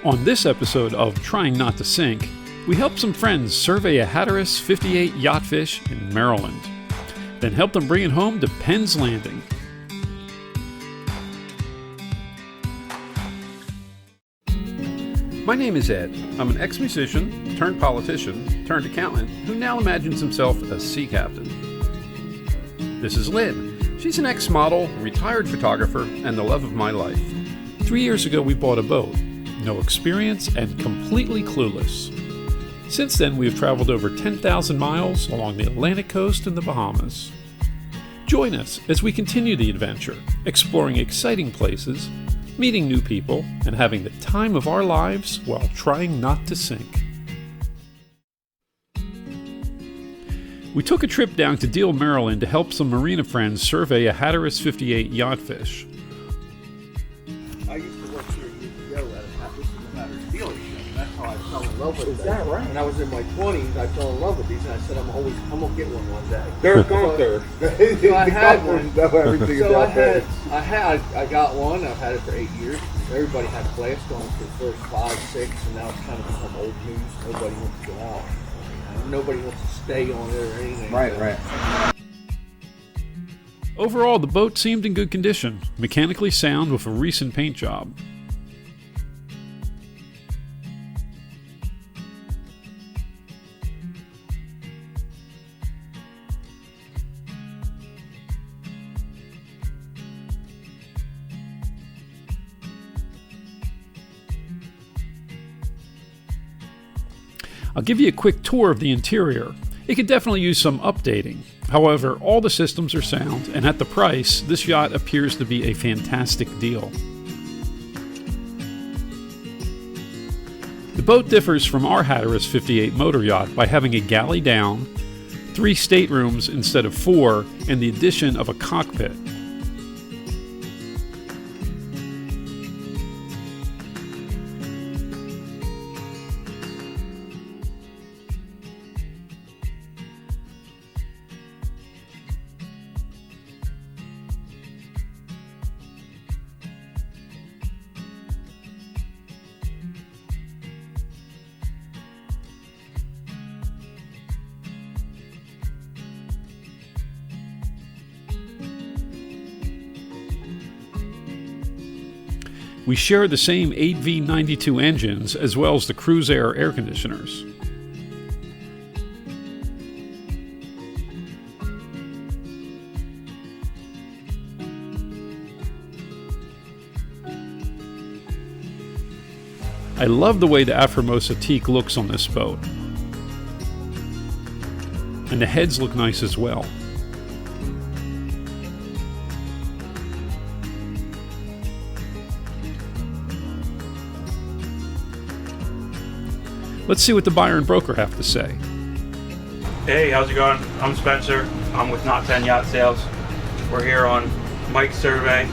On this episode of Trying Not to Sink, we helped some friends survey a Hatteras 58 Yachtfish in Maryland, then helped them bring it home to Penn's Landing. My name is Ed. I'm an ex-musician, turned politician, turned accountant, who now imagines himself a sea captain. This is Lynn. She's an ex-model, retired photographer, and the love of my life. 3 years ago we bought a boat. No experience and completely clueless. Since then we have traveled over 10,000 miles along the Atlantic coast and the Bahamas. Join us as we continue the adventure, exploring exciting places, meeting new people, and having the time of our lives while trying not to sink. We took a trip down to Deal, Maryland to help some marina friends survey a Hatteras 58 Yachtfish. I used to work here years ago at a Hatteras dealership. That's how I fell in love with it. Is that right? When I was in my 20s, I fell in love with these, and I said, I'm gonna get one day. They're going there. So I had one. Everything So about that. I got one. I've had it for 8 years. Everybody had class going for the first 5, 6, and now it's kind of become old news. Nobody wants to go out. Nobody wants to stay on it or anything. Right. Overall, the boat seemed in good condition, mechanically sound with a recent paint job. I'll give you a quick tour of the interior. It could definitely use some updating. However, all the systems are sound, and at the price, this yacht appears to be a fantastic deal. The boat differs from our Hatteras 58 motor yacht by having a galley down, 3 staterooms instead of 4, and the addition of a cockpit. We share the same 8V92 engines as well as the Cruise air conditioners. I love the way the Aframosa teak looks on this boat. And the heads look nice as well. Let's see what the buyer and broker have to say. Hey, how's it going? I'm Spencer. I'm with Not 10 Yacht Sales. We're here on Mike's survey.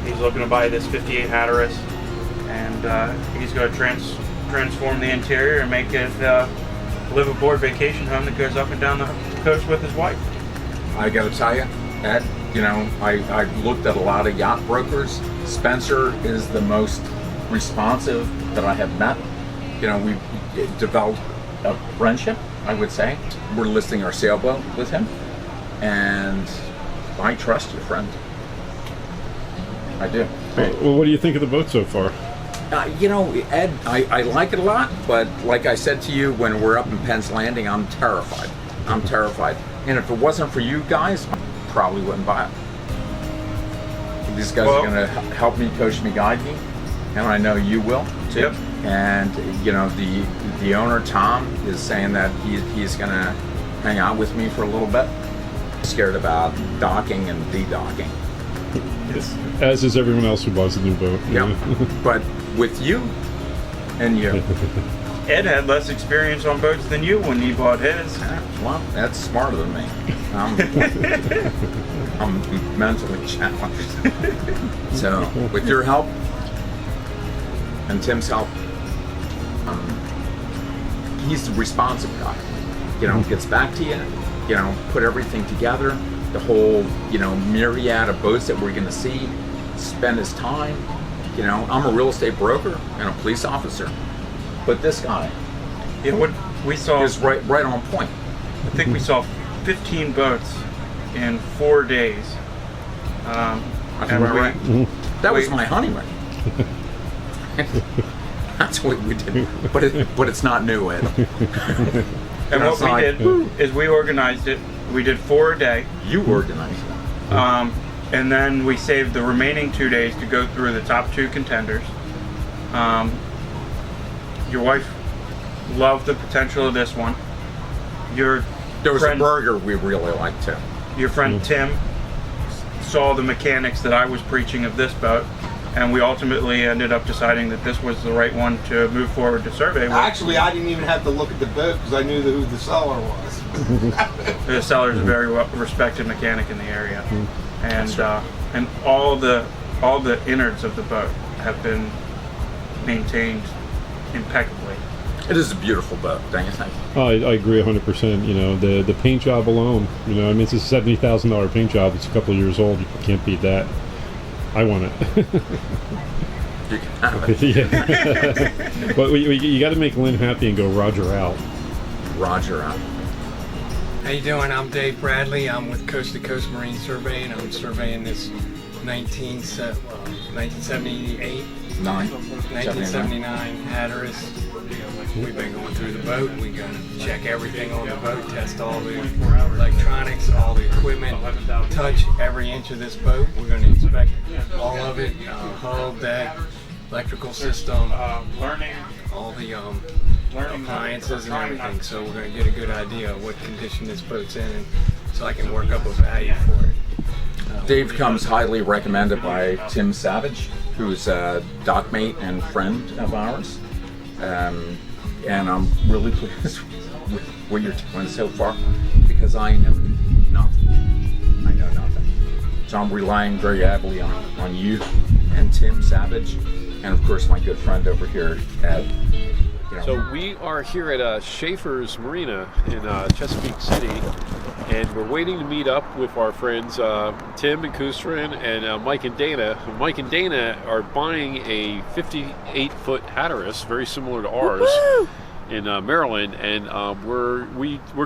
He's looking to buy this 58 Hatteras, and he's going to transform the interior and make it a live-aboard vacation home that goes up and down the coast with his wife. I got to tell you, Ed, I've looked at a lot of yacht brokers. Spencer is the most responsive that I have met. We've developed a friendship, I would say. We're listing our sailboat with him, and I trust you, friend. I do. Well, what do you think of the boat so far? Ed, I like it a lot, but like I said to you when we're up in Penn's Landing, I'm terrified. And if it wasn't for you guys, I probably wouldn't buy it. These guys are going to help me, coach me, guide me, and I know you will too. Yep. And the owner Tom is saying that he's going to hang out with me for a little bit. Scared about docking and de-docking. As is everyone else who buys a new boat. Yeah. But with you and you, Ed had less experience on boats than you when he bought his. well, that's smarter than me. I'm mentally challenged. So with your help and Tim's help, he's the responsive guy. Gets back to you, put everything together, the whole, myriad of boats that we're going to see, spend his time, You know, I'm a real estate broker and a police officer, but this guy We saw, is right on point. I think we saw 15 boats in 4 days. Am I right? That was my honeymoon. That's what we did, but it's not new, Ed. And what we did is we organized it. We did 4 a day. You organized it. And then we saved the remaining 2 days to go through the top 2 contenders. Your wife loved the potential of this one. There was a burger we really liked too. Your friend Tim saw the mechanics that I was preaching of this boat, and we ultimately ended up deciding that this was the right one to move forward to survey with. Actually, I didn't even have to look at the boat because I knew who the seller was. The seller is a very well respected mechanic in the area, and all the innards of the boat have been maintained impeccably. It is a beautiful boat, don't you think? Oh, I agree 100%. You know, the paint job alone, you know, I mean, it's a $70,000 paint job. It's a couple of years old. You can't beat that. I want it. You can have it. Yeah. But you got to make Lynn happy and go Roger out. Roger out. How you doing? I'm Dave Bradley. I'm with Coast to Coast Marine Survey, and I'm surveying this 1978, 1979 Hatteras. We've been going through the boat. We're going to check everything on the boat, test all the electronics, all the equipment, touch every inch of this boat. We're going to inspect all of it, hull, deck, electrical system, all the appliances and everything. So we're going to get a good idea of what condition this boat's in, and so I can work up a value for it. Dave comes highly recommended by Tim Savage, who's a dock mate and friend of ours. And I'm really pleased with what you're doing so far, because I know nothing. So I'm relying very heavily on you and Tim Savage, and of course my good friend over here, Ed. You know. So we are here at Schaefer's Marina in Chesapeake City, and we're waiting to meet up with our friends Tim and Kustrin and Mike and Dana. Mike and Dana are buying a 58-foot Hatteras, very similar to ours. Woo-hoo! In Maryland, and we're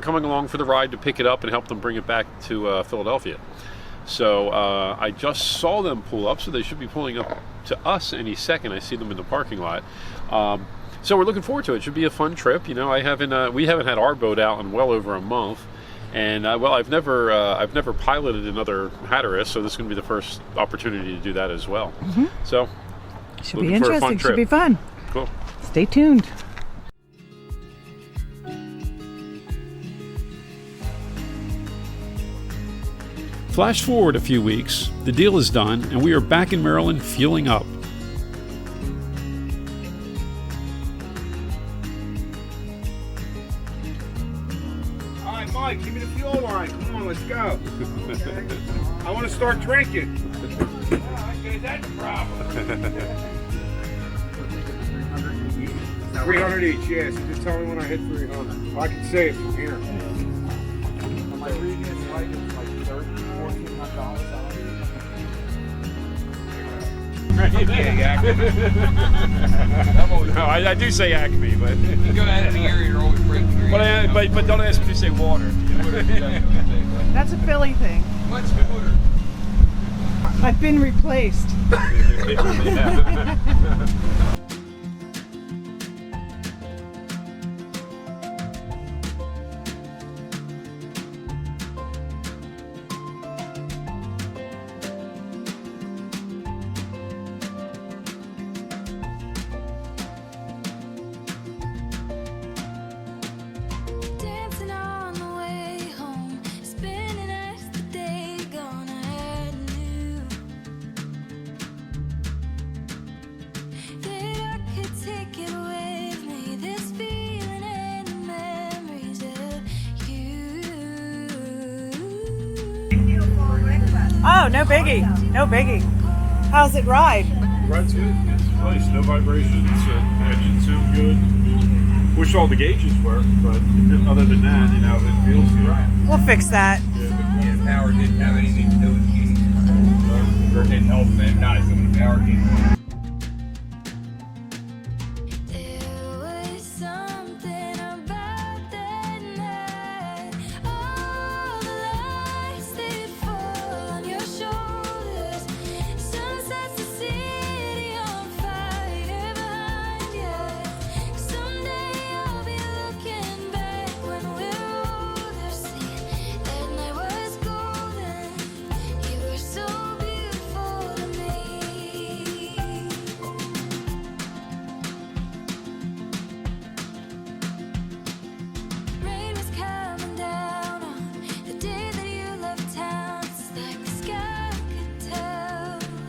coming along for the ride to pick it up and help them bring it back to Philadelphia. So I just saw them pull up, so they should be pulling up to us any second. I see them in the parking lot. So we're looking forward to it. It should be a fun trip. You know, we haven't had our boat out in well over a month, and I've never piloted another Hatteras, so this is going to be the first opportunity to do that as well. Mm-hmm. So should be interesting. Should be fun. Cool. Stay tuned. Flash forward a few weeks, the deal is done, and we are back in Maryland fueling up. All right, Mike, give me the fuel line. Come on, let's go. I want to start drinking. Okay, that's a problem. 300 each, yeah. So just tell me when I hit 300. I can say it from here. Am I reading this right? It's like $1,400. No, I do say Acme, but You go out of the area, you're always breaking your but don't ask me to say water. That's a Philly thing. What's water? I've been replaced. Dancing on the way home, spinning as the day gone, I had knew that I could take it with me, this feeling and the memories of you. Oh, no biggie. No biggie. How's it ride? Ride's good. It's nice. No vibrations. Engine sound good. Wish all the gauges worked, but other than that, you know, it feels right. We'll fix that. Yeah, power didn't have anything to do with the it didn't help that nice when the power came on.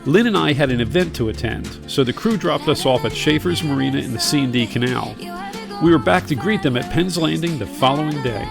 Lynn and I had an event to attend, so the crew dropped us off at Schaefer's Marina in the C&D Canal. We were back to greet them at Penn's Landing the following day.